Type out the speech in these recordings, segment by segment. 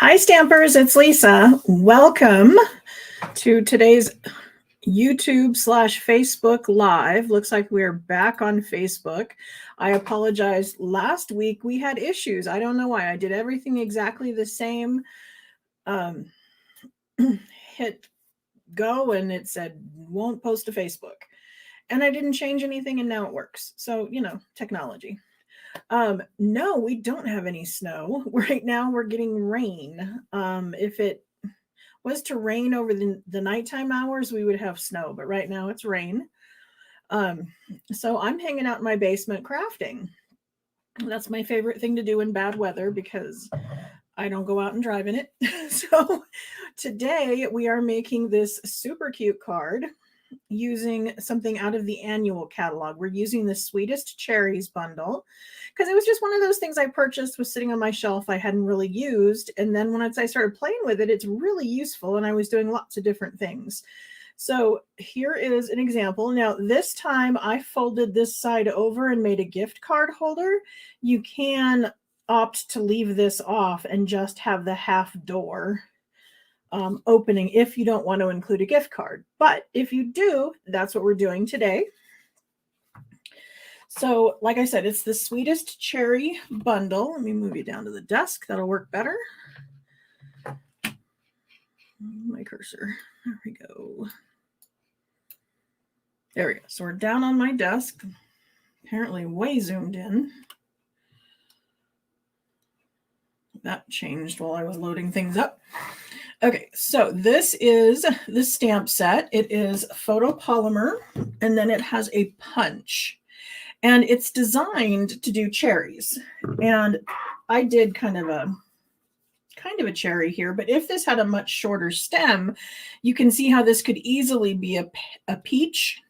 Hi, Stampers. It's Lisa. Welcome to today's YouTube/Facebook Live. Looks like we're back on Facebook. I apologize. Last week we had issues. I don't know why. I did everything exactly the same. Hit go and it said won't post to Facebook. And I didn't change anything and now it works. So, technology. No, we don't have any snow. Right now we're getting rain. If it was to rain over the nighttime hours, we would have snow, but right now it's rain. So I'm hanging out in my basement crafting. That's my favorite thing to do in bad weather because I don't go out and drive in it. So today we are making this super cute card using something out of the annual catalog. We're using the Sweetest Cherries Bundle because it was just one of those things I purchased, was sitting on my shelf I hadn't really used. And then once I started playing with it, it's really useful and I was doing lots of different things. So here is an example. Now this time I folded this side over and made a gift card holder. You can opt to leave this off and just have the half door opening if you don't want to include a gift card. But if you do, that's what we're doing today. So like I said, it's the Sweetest Cherry Bundle. Let me move you down to the desk. That'll work better. My cursor. There we go. There we go. So we're down on my desk. Apparently way zoomed in. That changed while I was loading things up. Okay, so this is the stamp set. It is photopolymer, and then it has a punch. And it's designed to do cherries. And I did kind of a cherry here, but if this had a much shorter stem, you can see how this could easily be a peach.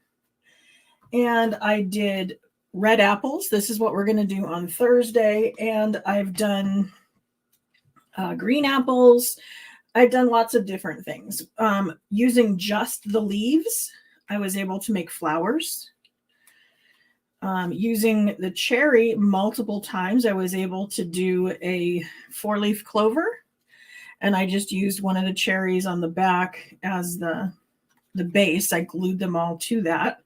And I did red apples. This is what we're going to do on Thursday. And I've done green apples. I've done lots of different things. Using just the leaves, I was able to make flowers. Using the cherry multiple times, I was able to do a 4-leaf clover. And I just used one of the cherries on the back as the base. I glued them all to that.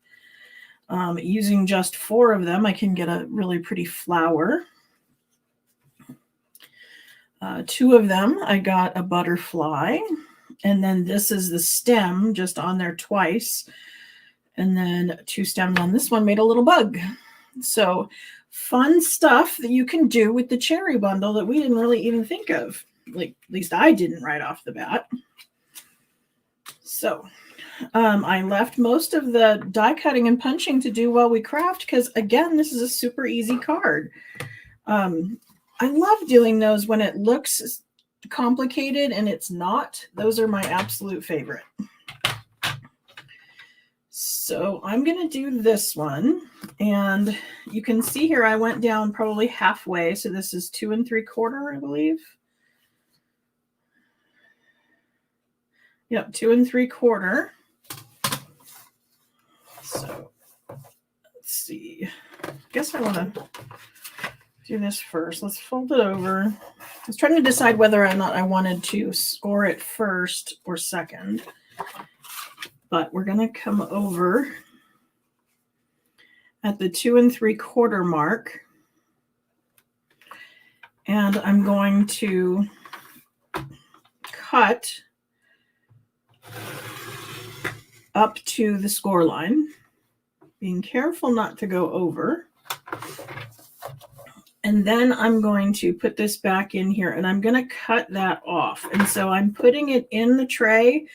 Using just 4 of them, I can get a really pretty flower. 2 of them, I got a butterfly. And then this is the stem just on there twice. And then 2 stems on this one made a little bug. So fun stuff that you can do with the cherry bundle that we didn't really even think of. Like, at least I didn't right off the bat. So I left most of the die cutting and punching to do while we craft because, again, this is a super easy card. I love doing those when it looks complicated and it's not. Those are my absolute favorite. So I'm going to do this one. And you can see here I went down probably halfway. So this is 2 3/4, I believe. Yep, 2 3/4. So let's see. I guess I want to do this first. Let's fold it over. I was trying to decide whether or not I wanted to score it first or second. But we're going to come over at the 2 3/4 mark. And I'm going to cut up to the score line, being careful not to go over. And then I'm going to put this back in here and I'm going to cut that off. And so I'm putting it in the tray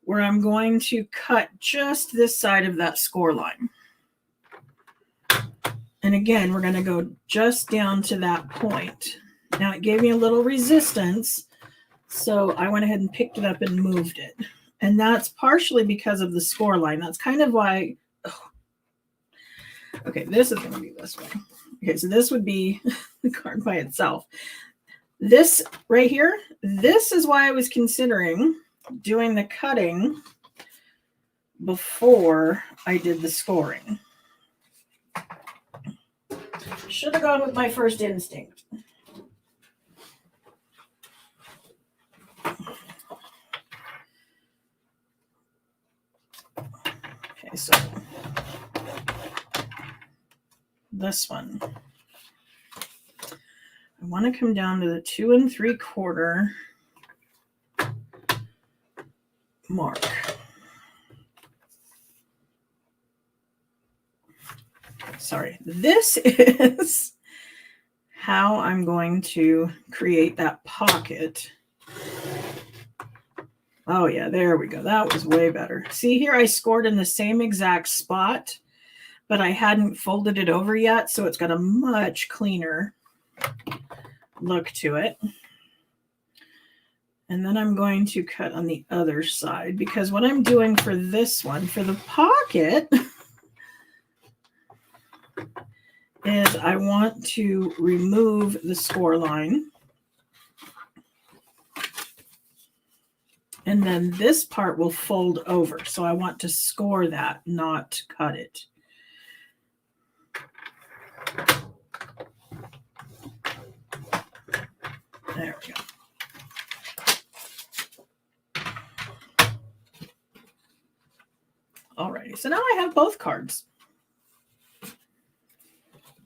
where I'm going to cut just this side of that score line. And again, we're going to go just down to that point. Now it gave me a little resistance, so I went ahead and picked it up and moved it. And that's partially because of the score line. That's kind of why, okay, this is going to be this way. Okay, so this would be the card by itself. This right here, this is why I was considering doing the cutting before I did the scoring. Should have gone with my first instinct. Okay, so this one, I want to come down to the 2 3/4 mark. Sorry, this is how I'm going to create that pocket. Oh yeah, there we go. That was way better. See here, I scored in the same exact spot, but I hadn't folded it over yet, so it's got a much cleaner look to it. And then I'm going to cut on the other side, because what I'm doing for this one, for the pocket, is I want to remove the score line. And then this part will fold over. So I want to score that, not cut it. There we go. Alrighty, so now I have both cards.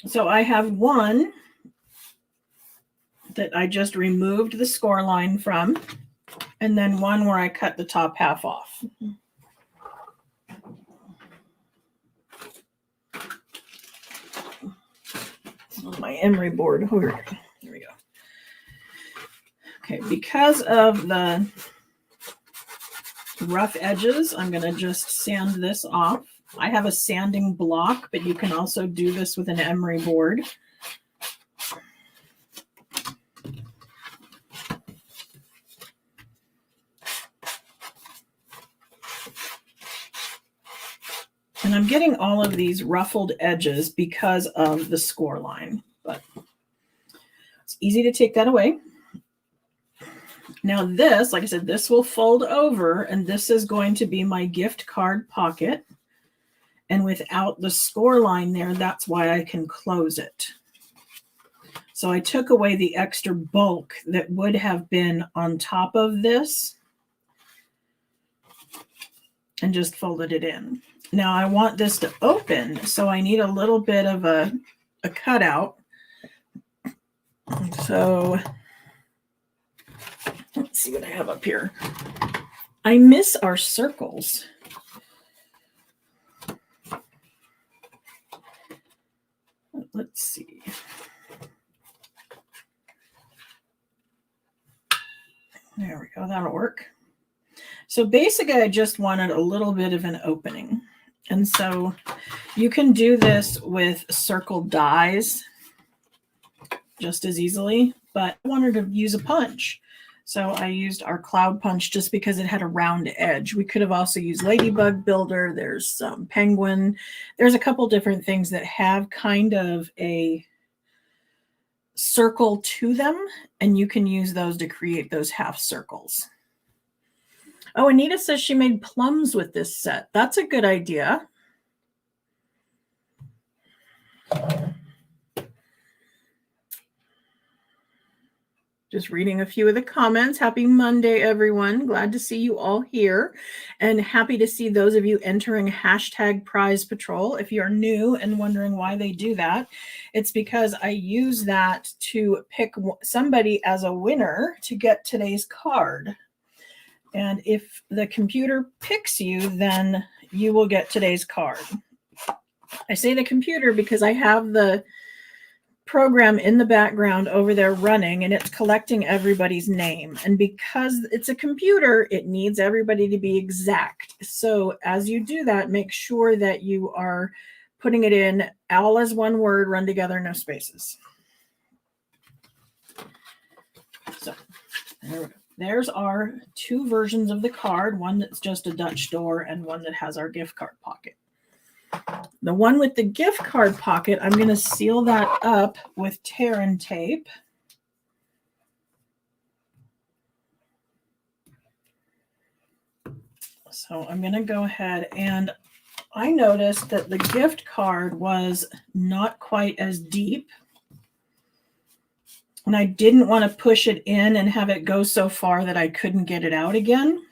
So I have one that I just removed the score line from, and then one where I cut the top half off. On my emery board. Oh, here we go. Okay, because of the rough edges, I'm going to just sand this off. I have a sanding block, but you can also do this with an emery board. And I'm getting all of these ruffled edges because of the score line, but it's easy to take that away. Now this, like I said, this will fold over, and this is going to be my gift card pocket. And without the score line there, that's why I can close it. So I took away the extra bulk that would have been on top of this and just folded it in. Now I want this to open, so I need a little bit of a cutout. So let's see what I have up here. I miss our circles. Let's see. There we go. That'll work. So basically, I just wanted a little bit of an opening. And so you can do this with circle dies just as easily, but I wanted to use a punch. So I used our cloud punch just because it had a round edge. We could have also used Ladybug Builder. There's some penguin. There's a couple different things that have kind of a circle to them, and you can use those to create those half circles. Oh, Anita says she made plums with this set. That's a good idea. Just reading a few of the comments. Happy Monday, everyone. Glad to see you all here. And happy to see those of you entering hashtag Prize Patrol. If you're new and wondering why they do that, it's because I use that to pick somebody as a winner to get today's card. And if the computer picks you, then you will get today's card. I say the computer because I have the program in the background over there running, and it's collecting everybody's name. And because it's a computer, it needs everybody to be exact. So as you do that, make sure that you are putting it in all as one word, run together, no spaces. So there we go. There's our two versions of the card, one that's just a Dutch door and one that has our gift card pocket. The one with the gift card pocket, I'm going to seal that up with tear and tape. So I'm going to go ahead, and I noticed that the gift card was not quite as deep. And I didn't want to push it in and have it go so far that I couldn't get it out again.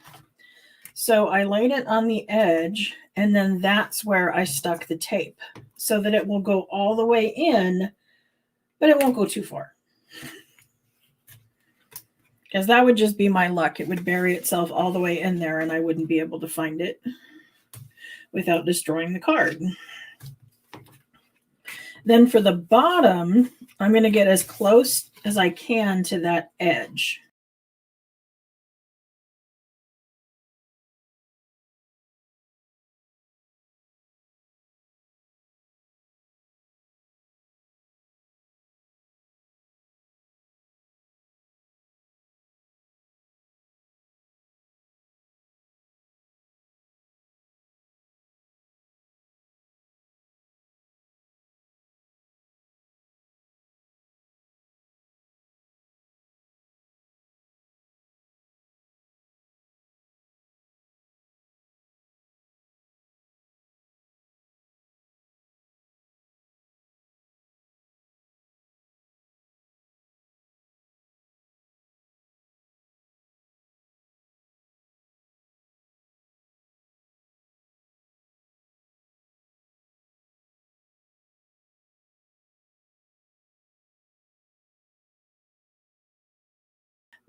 So I laid it on the edge, and then that's where I stuck the tape so that it will go all the way in, but it won't go too far. Because that would just be my luck. It would bury itself all the way in there and I wouldn't be able to find it without destroying the card. Then for the bottom, I'm going to get as close as I can to that edge.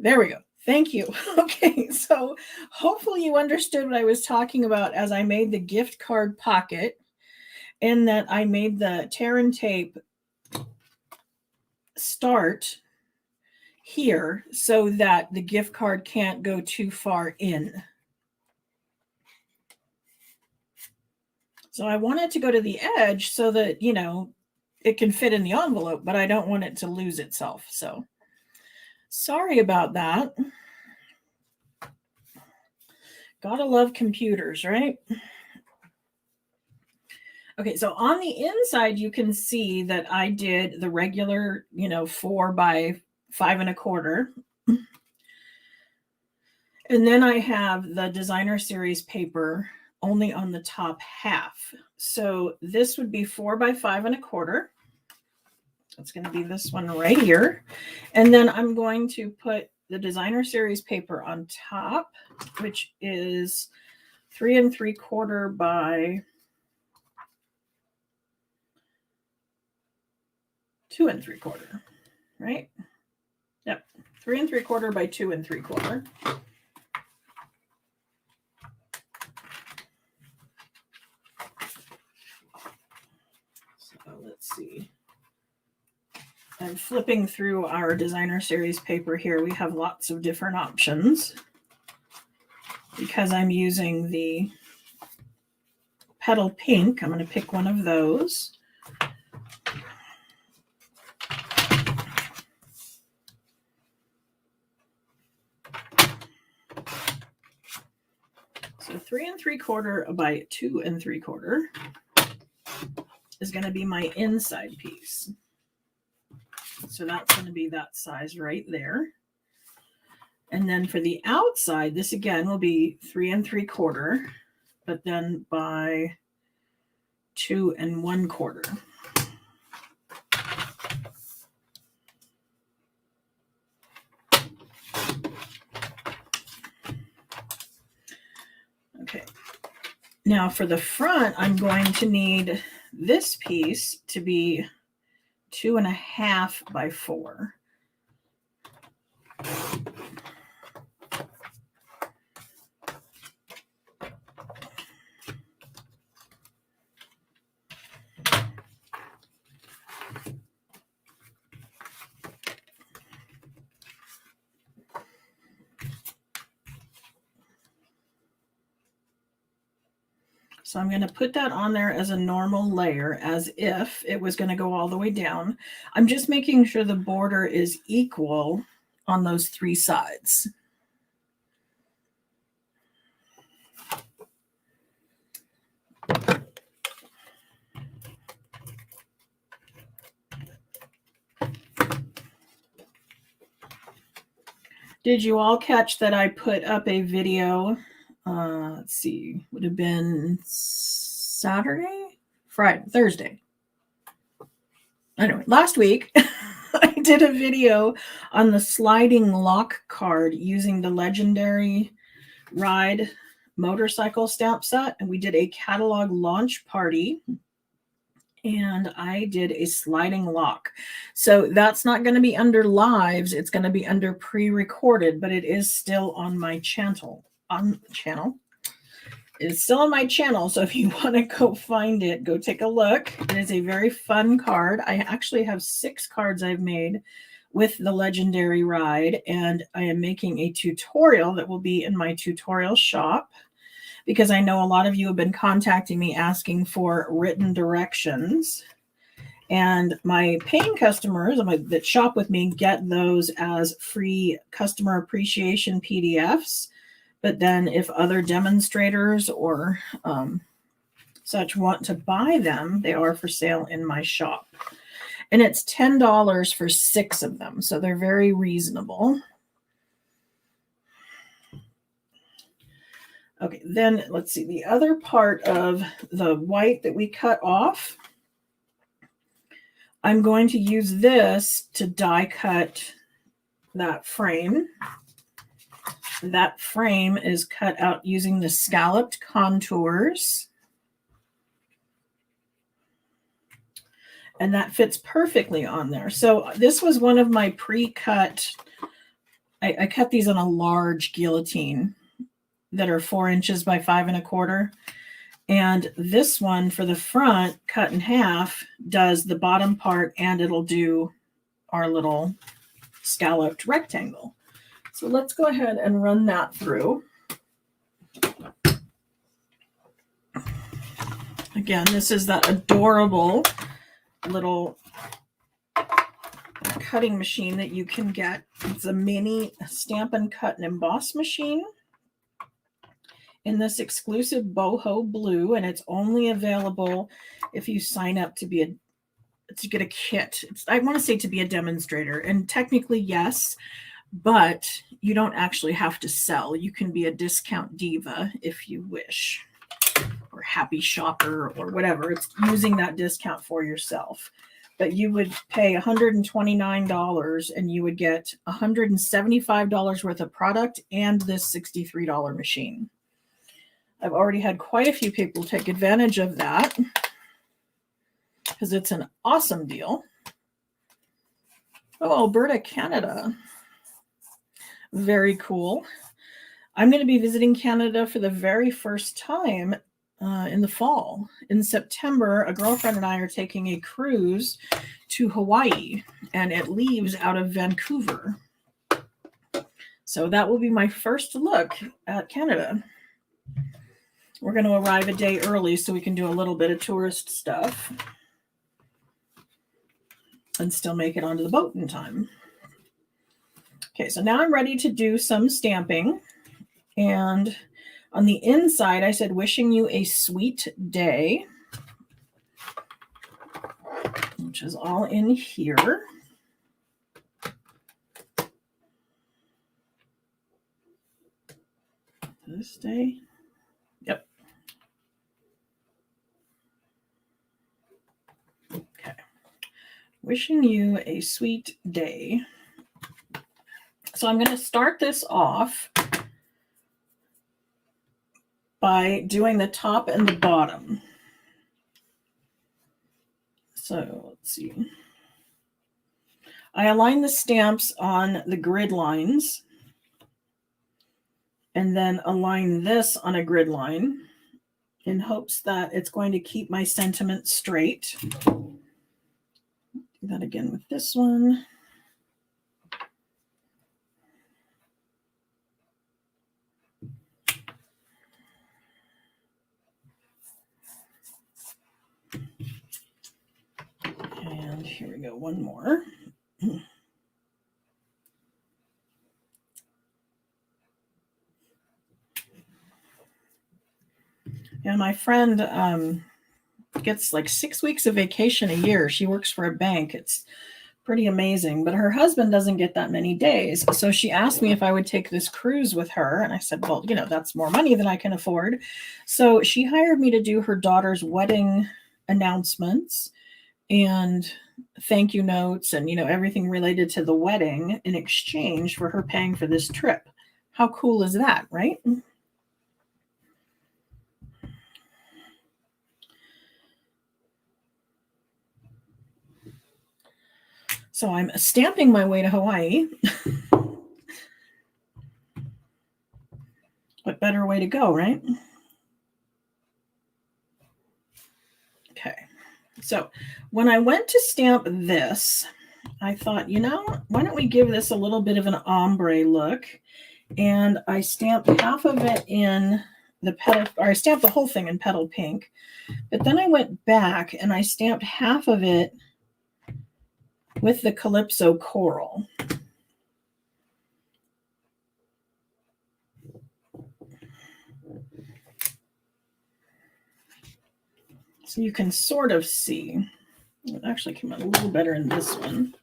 There we go. Thank you. Okay, so hopefully you understood what I was talking about as I made the gift card pocket, and that I made the tear and tape start here so that the gift card can't go too far in. So I want it to go to the edge so that, you know, it can fit in the envelope, but I don't want it to lose itself. So sorry about that. Gotta love computers, right? Okay, so on the inside, you can see that I did the regular, 4 by 5 1/4. And then I have the designer series paper only on the top half. So this would be 4 by 5 1/4. It's going to be this one right here. And then I'm going to put the designer series paper on top, which is 3 3/4 by 2 3/4, right? Yep, 3 3/4 by 2 3/4. So let's see. I'm flipping through our designer series paper here. We have lots of different options because I'm using the petal pink. I'm going to pick one of those. So 3 3/4 by 2 3/4 is going to be my inside piece. So that's going to be that size right there. And then for the outside, this again will be 3 3/4, but then by 2 1/4. Okay. Now for the front, I'm going to need this piece to be 2 1/2 by 4. So I'm going to put that on there as a normal layer, as if it was going to go all the way down. I'm just making sure the border is equal on those 3 sides. Did you all catch that I put up a video? Let's see, would have been Saturday, Friday, Thursday. Anyway, last week I did a video on the sliding lock card using the legendary ride motorcycle stamp set, and we did a catalog launch party, and I did a sliding lock. So that's not going to be under lives. It's going to be under pre-recorded, but it is still on my channel. It's still on my channel. So if you want to go find it, go take a look. It is a very fun card. I actually have 6 cards I've made with the legendary ride, and I am making a tutorial that will be in my tutorial shop, because I know a lot of you have been contacting me asking for written directions. And my paying customers that shop with me get those as free customer appreciation PDFs. But then if other demonstrators or such want to buy them, they are for sale in my shop. And it's $10 for 6 of them. So they're very reasonable. Okay, then let's see, the other part of the white that we cut off, I'm going to use this to die cut that frame. That frame is cut out using the scalloped contours. And that fits perfectly on there. So this was one of my pre-cut, I cut these on a large guillotine that are 4 inches by 5 1/4. And this one for the front, cut in half, does the bottom part, and it'll do our little scalloped rectangle. So let's go ahead and run that through. Again, this is that adorable little cutting machine that you can get. It's a mini Stampin' Cut and Emboss machine in this exclusive boho blue, and it's only available if you sign up to get a kit. I want to say to be a demonstrator, and technically yes, but you don't actually have to sell. You can be a discount diva if you wish, or happy shopper or whatever. It's using that discount for yourself. But you would pay $129 and you would get $175 worth of product and this $63 machine. I've already had quite a few people take advantage of that because it's an awesome deal. Oh, Alberta, Canada. Very cool. I'm going to be visiting Canada for the very first time in the fall. In September, a girlfriend and I are taking a cruise to Hawaii, and it leaves out of Vancouver. So that will be my first look at Canada. We're going to arrive a day early so we can do a little bit of tourist stuff and still make it onto the boat in time. Okay, so now I'm ready to do some stamping. And on the inside, I said, wishing you a sweet day, which is all in here. This day. Yep. Okay. Wishing you a sweet day. So I'm going to start this off by doing the top and the bottom. So let's see. I align the stamps on the grid lines and then align this on a grid line in hopes that it's going to keep my sentiment straight. Do that again with this one. And here we go, one more. And my friend gets like 6 weeks of vacation a year. She works for a bank. It's pretty amazing, but her husband doesn't get that many days. So she asked me if I would take this cruise with her. And I said, well, you know, that's more money than I can afford. So she hired me to do her daughter's wedding announcements and thank you notes and, you know, everything related to the wedding in exchange for her paying for this trip. How cool is that, right? So I'm stamping my way to Hawaii. What better way to go, right? Okay. So when I went to stamp this, I thought, you know, why don't we give this a little bit of an ombre look? And I stamped half of it in the petal, or I stamped the whole thing in petal pink. But then I went back and I stamped half of it with the Calypso Coral. So you can sort of see. It actually came out a little better in this one.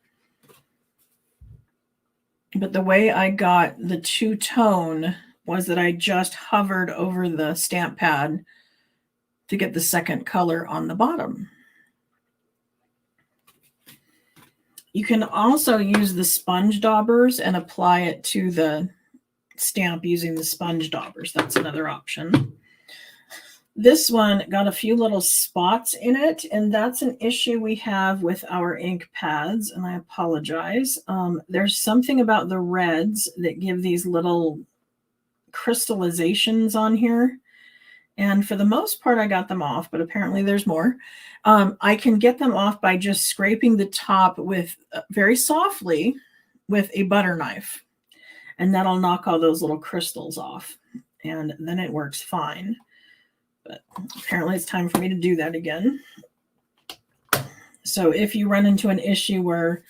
But the way I got the two-tone was that I just hovered over the stamp pad to get the second color on the bottom. You can also use the sponge daubers and apply it to the stamp using the sponge daubers. That's another option. This one got a few little spots in it, and that's an issue we have with our ink pads, and I apologize. There's something about the reds that give these little crystallizations on here. And for the most part, I got them off, but apparently there's more. I can get them off by just scraping the top with very softly with a butter knife, and that'll knock all those little crystals off, and then it works fine. But apparently it's time for me to do that again. So if you run into an issue where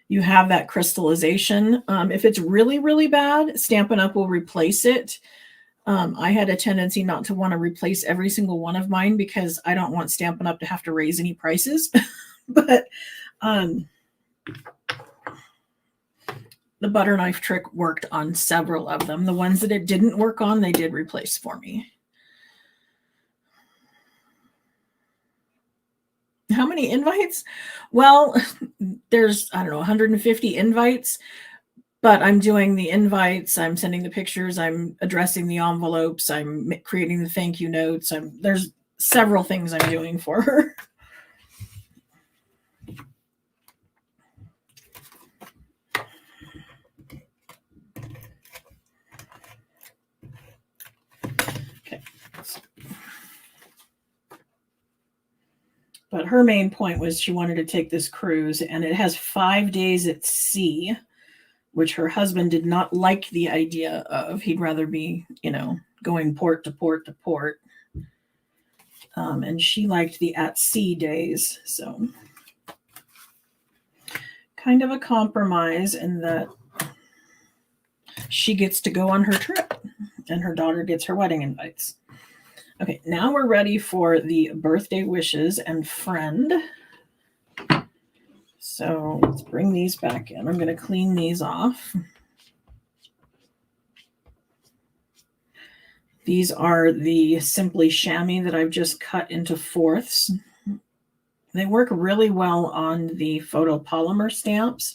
you have that crystallization, if it's really, really bad, Stampin' Up! Will replace it. I had a tendency not to want to replace every single one of mine because I don't want Stampin' Up! To have to raise any prices. But the butter knife trick worked on several of them. The ones that it didn't work on, they did replace for me. How many invites? Well, there's, I don't know, 150 invites, but I'm doing the invites, I'm sending the pictures, I'm addressing the envelopes, I'm creating the thank you notes. There's several things I'm doing for her. Okay. But her main point was she wanted to take this cruise, and it has 5 days at sea, which her husband did not like the idea of. He'd rather be, you know, going port to port to port. And she liked the at sea days. So kind of a compromise in that she gets to go on her trip and her daughter gets her wedding invites. Okay, now we're ready for the birthday wishes and friend. So let's bring these back in. I'm going to clean these off. These are the Simply Chamois that I've just cut into fourths. They work really well on the photopolymer stamps.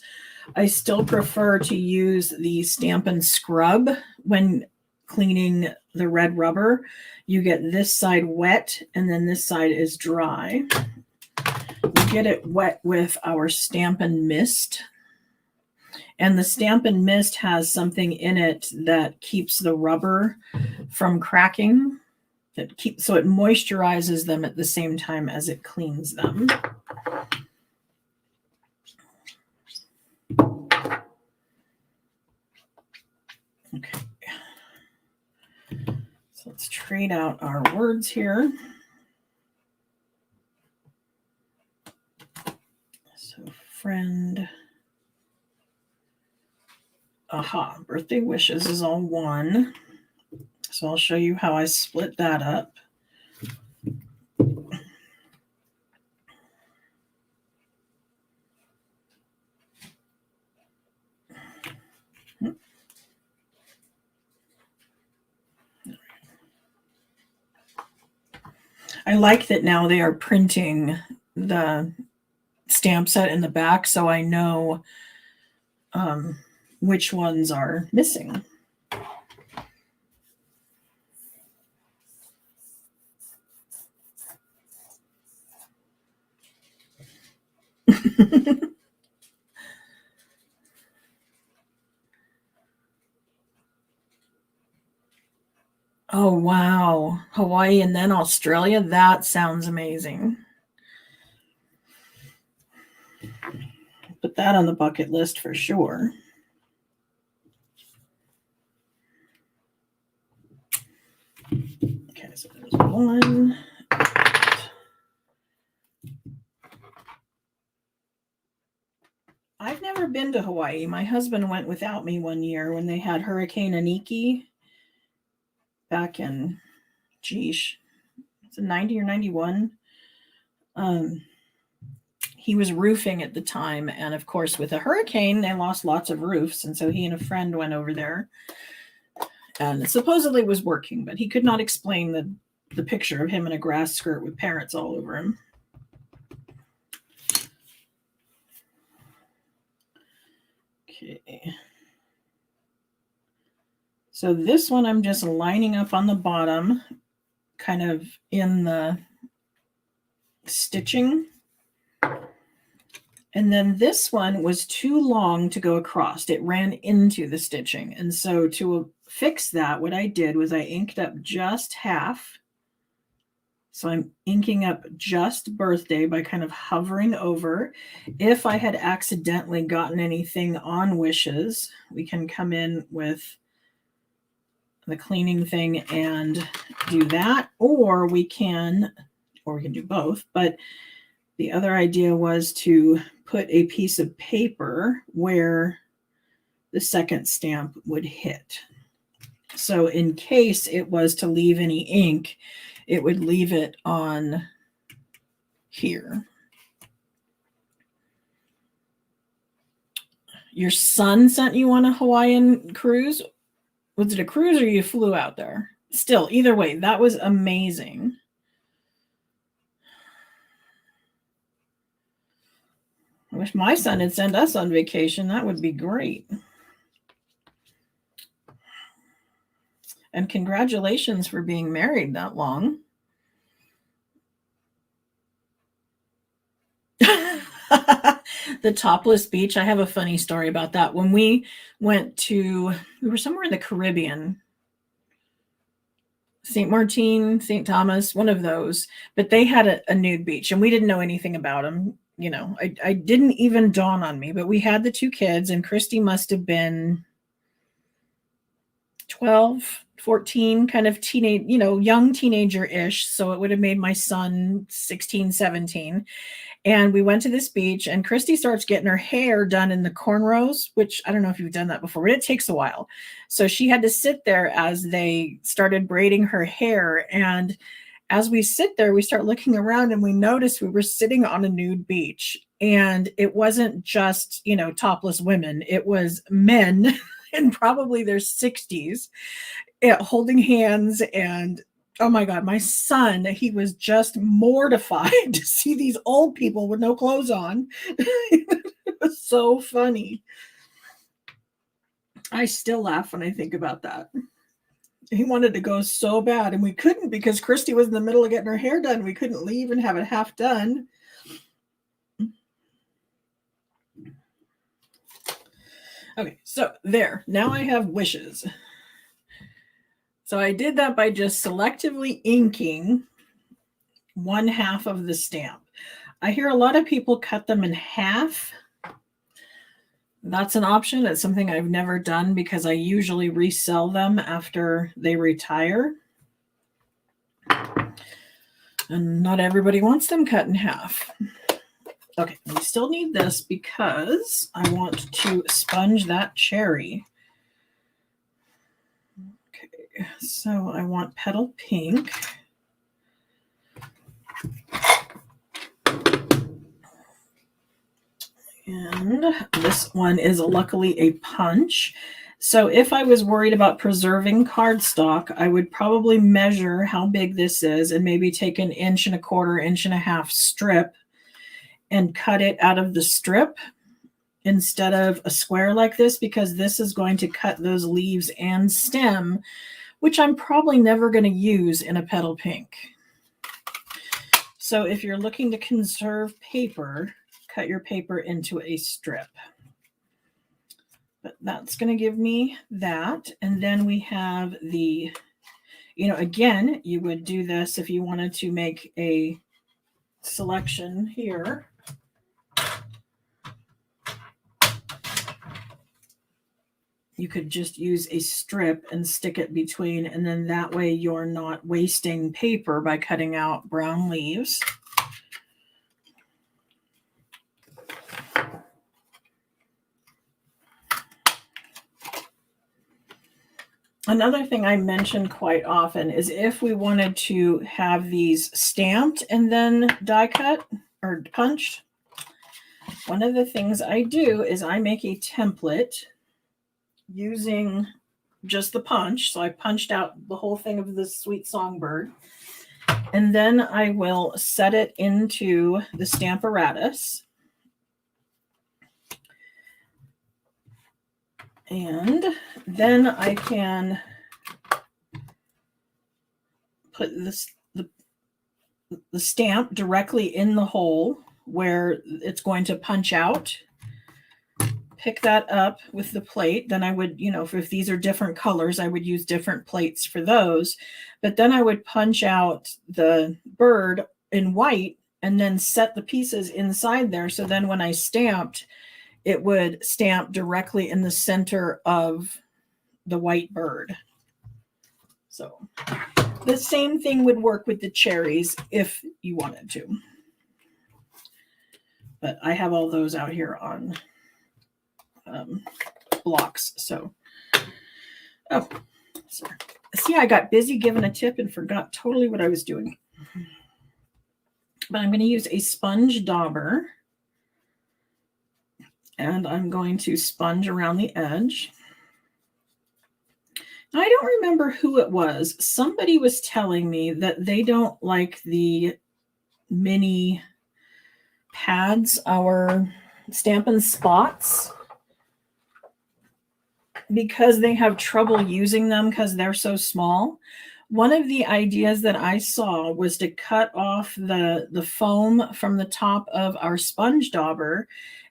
I still prefer to use the Stampin' Scrub when cleaning the red rubber. You get this side wet and then this side is dry. We get it wet with our Stampin' Mist. And the Stampin' Mist has something in it that keeps the rubber from cracking. So it moisturizes them at the same time as it cleans them. Okay. So let's trade out our words here. So friend. Aha, birthday wishes is all one. So I'll show you how I split that up. I like that now they are printing the stamp set in the back, so I know which ones are missing. Oh, wow. Hawaii and then Australia. That sounds amazing. Put that on the bucket list for sure. Okay, so there's one. I've never been to Hawaii. My husband went without me one year when they had Hurricane Aniki back in, geesh, it's a 90 or 91. He was roofing at the time, and of course, with a hurricane, they lost lots of roofs, and so he and a friend went over there, and it supposedly was working, but he could not explain the picture of him in a grass skirt with parrots all over him. Okay. So this one I'm just lining up on the bottom, kind of in the stitching. And then this one was too long to go across. It ran into the stitching. And so to fix that, what I did was I inked up just half. So I'm inking up just birthday by kind of hovering over. If I had accidentally gotten anything on wishes, we can come in with the cleaning thing and do that, or we can do both. But the other idea was to put a piece of paper where the second stamp would hit. So in case it was to leave any ink, it would leave it on here. Your son sent you on a Hawaiian cruise? Was it a cruise or you flew out there? Still, either way, that was amazing. I wish my son had sent us on vacation. That would be great. And congratulations for being married that long. The topless beach. I have a funny story about that. When we were somewhere in the Caribbean, St. Martin, St. Thomas, one of those, but they had a nude beach and we didn't know anything about them. You know, I didn't even dawn on me, but we had the two kids and Christy must have been 12, 14, kind of teenage, young teenager-ish. So it would have made my son 16, 17. And we went to this beach and Christy starts getting her hair done in the cornrows, which I don't know if you've done that before, but it takes a while. So she had to sit there as they started braiding her hair. And as we sit there, we start looking around and we noticed we were sitting on a nude beach. And it wasn't just, topless women. It was men in probably their 60s holding hands. And oh my God, my son, he was just mortified to see these old people with no clothes on. It was so funny. I still laugh when I think about that. He wanted to go so bad and we couldn't because Christy was in the middle of getting her hair done. We couldn't leave and have it half done. Okay, so there. Now I have wishes. So I did that by just selectively inking one half of the stamp. I hear a lot of people cut them in half. That's an option. It's something I've never done because I usually resell them after they retire. And not everybody wants them cut in half. Okay, we still need this because I want to sponge that cherry. Okay, so I want petal pink. And this one is luckily a punch. So if I was worried about preserving cardstock, I would probably measure how big this is and maybe take an 1.25 1.5 inch strip and cut it out of the strip instead of a square like this, because this is going to cut those leaves and stem, which I'm probably never going to use in a petal pink. So if you're looking to conserve paper, cut your paper into a strip. But that's going to give me that. And then we have the You know, again, you would do this if you wanted to make a selection here. You could just use a strip and stick it between, and then that way you're not wasting paper by cutting out brown leaves. Another thing I mention quite often is if we wanted to have these stamped and then die cut or punched, one of the things I do is I make a template using just the punch. So I punched out the whole thing of this sweet songbird. And then I will set it into the Stamparatus. And then I can put the stamp directly in the hole where it's going to punch out. Pick that up with the plate. Then I would, you know, if these are different colors, I would use different plates for those. But then I would punch out the bird in white and then set the pieces inside there. So then when I stamped, it would stamp directly in the center of the white bird. So the same thing would work with the cherries if you wanted to. But I have all those out here on blocks. So, oh, sorry. See, I got busy giving a tip and forgot totally what I was doing. But I'm going to use a sponge dauber. And I'm going to sponge around the edge. Now, I don't remember who it was. Somebody was telling me that they don't like the mini pads, our Stampin' Spots, because they have trouble using them because they're so small. One of the ideas that I saw was to cut off the foam from the top of our sponge dauber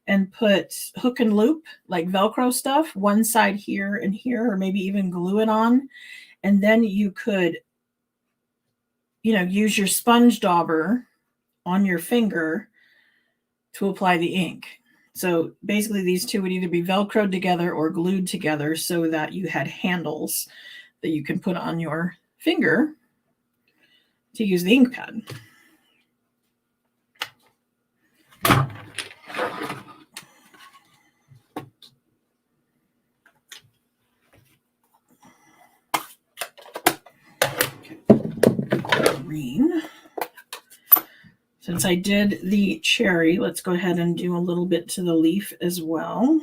and put hook and loop, like Velcro stuff, one side here and here, or maybe even glue it on. And then you could, you know, use your sponge dauber on your finger to apply the ink. So basically these two would either be Velcroed together or glued together so that you had handles that you can put on your finger to use the ink pad. Green. Since I did the cherry, let's go ahead and do a little bit to the leaf as well.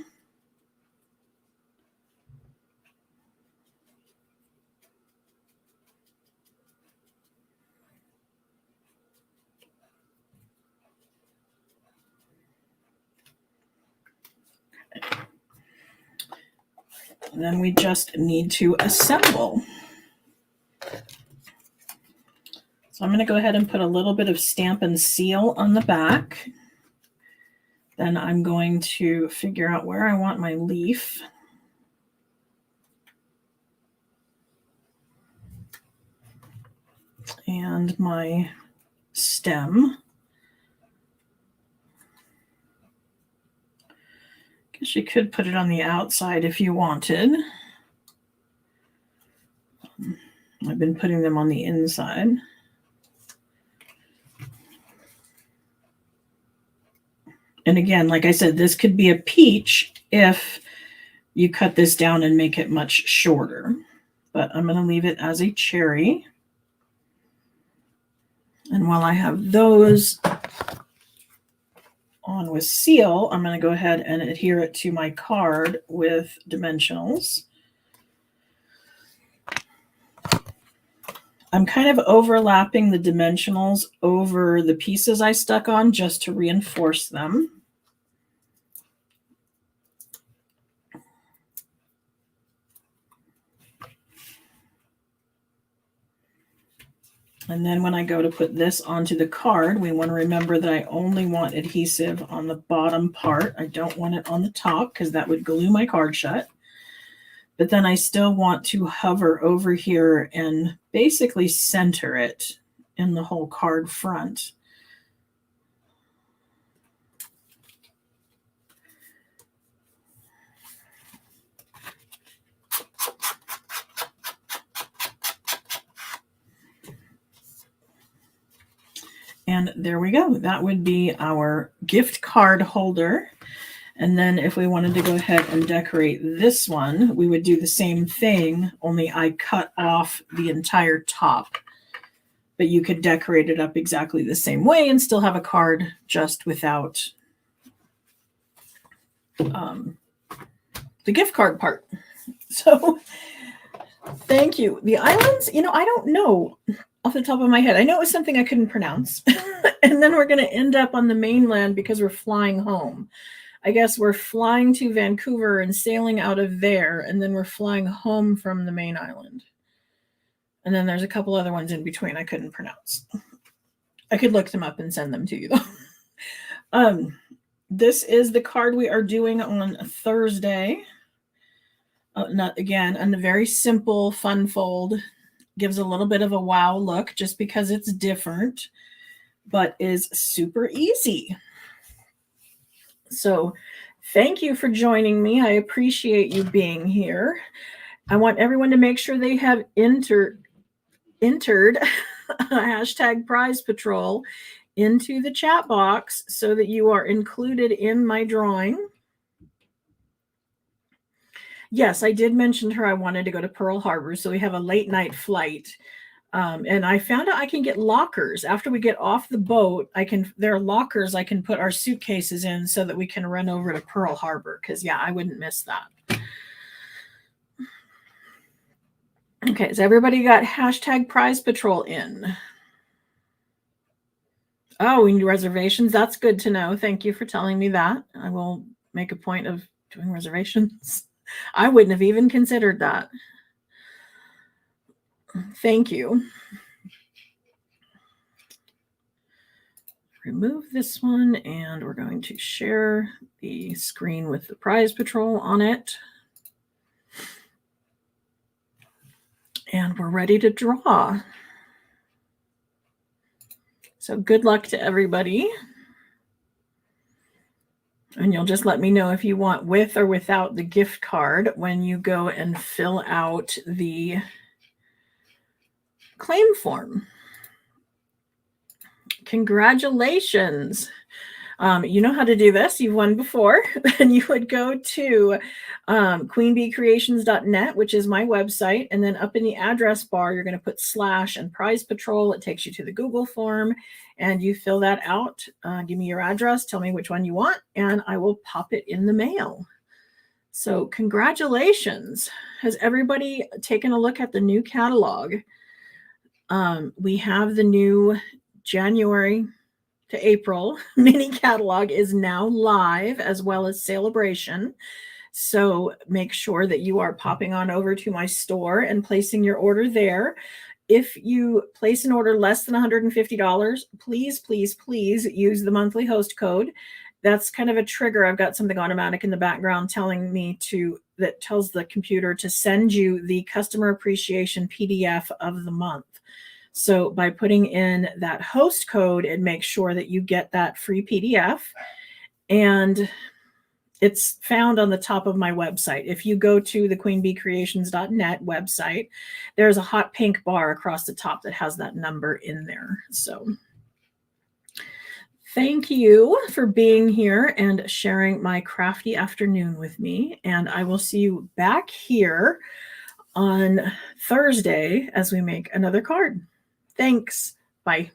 And then we just need to assemble. So I'm going to go ahead and put a little bit of Stampin' Seal on the back. Then I'm going to figure out where I want my leaf. And my stem. Guess you could put it on the outside if you wanted. I've been putting them on the inside. And again, like I said, this could be a peach if you cut this down and make it much shorter. But I'm going to leave it as a cherry. And while I have those on with seal, I'm going to go ahead and adhere it to my card with dimensionals. I'm kind of overlapping the dimensionals over the pieces I stuck on just to reinforce them. And then when I go to put this onto the card, we want to remember that I only want adhesive on the bottom part. I don't want it on the top because that would glue my card shut. but then I still want to hover over here and basically center it in the whole card front. And there we go. That would be our gift card holder. And then if we wanted to go ahead and decorate this one, we would do the same thing, only I cut off the entire top. But you could decorate it up exactly the same way and still have a card just without the gift card part. So thank you. The islands, I don't know off the top of my head. I know it was something I couldn't pronounce. And then we're going to end up on the mainland because we're flying home. I guess we're flying to Vancouver and sailing out of there, and then we're flying home from the main island. And then there's a couple other ones in between I couldn't pronounce. I could look them up and send them to you, though. This is the card we are doing on Thursday. Not again, and a very simple fun fold. Gives a little bit of a wow look just because it's different, but is super easy. So thank you for joining me. I appreciate you being here. I want everyone to make sure they have entered hashtag Prize Patrol into the chat box so that you are included in my drawing. Yes, I did mention to her I wanted to go to Pearl Harbor, so we have a late night flight. And I found out I can get lockers. After we get off the boat, there are lockers I can put our suitcases in so that we can run over to Pearl Harbor, because, yeah, I wouldn't miss that. Okay, so everybody got hashtag Prize Patrol in? Oh, we need reservations. That's good to know. Thank you for telling me that. I will make a point of doing reservations. I wouldn't have even considered that. Thank you. Remove this one, and we're going to share the screen with the Prize Patrol on it. And we're ready to draw. So good luck to everybody. And you'll just let me know if you want with or without the gift card when you go and fill out the claim form. Congratulations. You know how to do this. You've won before. And you would go to queenbeecreations.net, which is my website. And then up in the address bar, you're going to put / and Prize Patrol. It takes you to the Google form. And you fill that out. Give me your address. Tell me which one you want. And I will pop it in the mail. So congratulations. Has everybody taken a look at the new catalog? We have the new January to April mini catalog is now live, as well as Celebration. So make sure that you are popping on over to my store and placing your order there. If you place an order less than $150, please, please, please use the monthly host code. That's kind of a trigger. I've got something automatic in the background telling me that tells the computer to send you the customer appreciation PDF of the month. So by putting in that host code, it makes sure that you get that free PDF. And it's found on the top of my website. If you go to the queenbeecreations.net website, there's a hot pink bar across the top that has that number in there. So thank you for being here and sharing my crafty afternoon with me. And I will see you back here on Thursday as we make another card. Thanks. Bye.